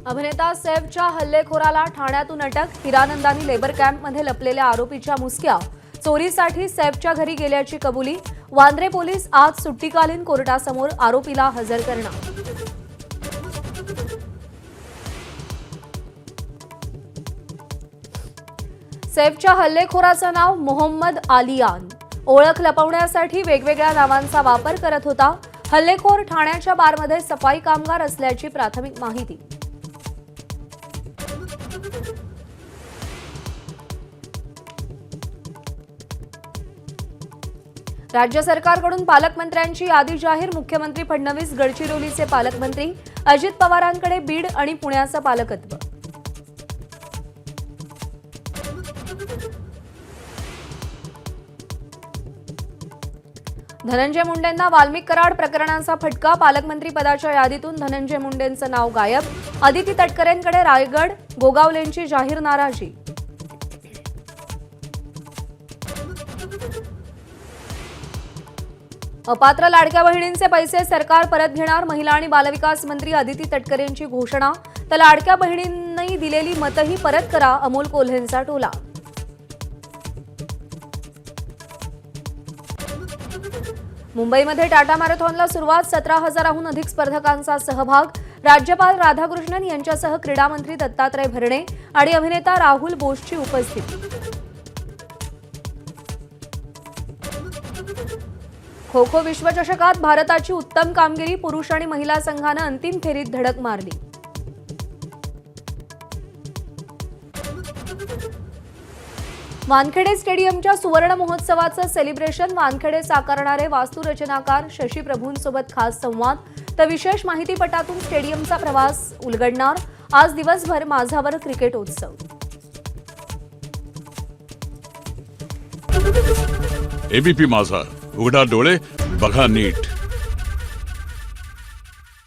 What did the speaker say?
अभिनेता सैफच्या हल्लेखोराला ठाण्यातून अटक। हिरानंदानी लेबर कॅम्पमध्ये लपलेल्या आरोपीच्या मुसक्या चोरीसाठी सैफच्या घरी गेल्याची कबुली। वांद्रे पोलीस आज सुट्टीकालीन कोर्टासमोर आरोपीला हजर करणार। सैफच्या हल्लेखोराचं नाव मोहम्मद आलियान। ओळख लपवण्यासाठी वेगवेगळ्या नावांचा वापर करत होता। हल्लेखोर ठाण्याच्या बारमध्ये सफाई कामगार असल्याची प्राथमिक माहिती। राज्य सरकारकडून पालकमंत्र्यांची यादी जाहीर। मुख्यमंत्री फडणवीस गडचिरोलीचे पालकमंत्री, अजित पवारांकडे बीड आणि पुण्याचं पालकत्व। धनंजय मुंडेंना वाल्मिक कराड प्रकरणाचा फटका। पालकमंत्री पदाच्या यादीतून धनंजय मुंडेंचं नाव गायब। अदिती तटकरेंकडे रायगड, गोगावलेंची जाहीर नाराजी। अपात्र लाडक्या बहिणींचे पैसे सरकार परत घेणार। महिला आणि बालविकास मंत्री अदिती तटकरेंची घोषणा। तर लाडक्या बहिणींनी दिलेली मतही परत करा, अमोल कोल्हेंचा टोला। मुंबईमध्ये टाटा मॅरेथॉनला सुरुवात। 17,000हून अधिक स्पर्धकांचा सहभाग। राज्यपाल राधाकृष्णन यांच्यासह क्रीडा मंत्री दत्तात्रय भरणे आणि अभिनेता राहुल बोसची उपस्थिती। खो खो विश्वचषकात भारताची उत्तम कामगिरी। पुरुष आणि महिला संघानं अंतिम फेरीत धडक मारली। वानखेडे स्टेडियमच्या सुवर्ण महोत्सवाचं सेलिब्रेशन। वानखेडे साकारणारे वास्तुरचनाकार शशी प्रभूंसोबत खास संवाद। तर विशेष माहितीपटातून स्टेडियमचा प्रवास उलगडणार। आज दिवसभर माझावर क्रिकेटोत्सव। एबीपी माझा, उघडा डोळे बघा नीट।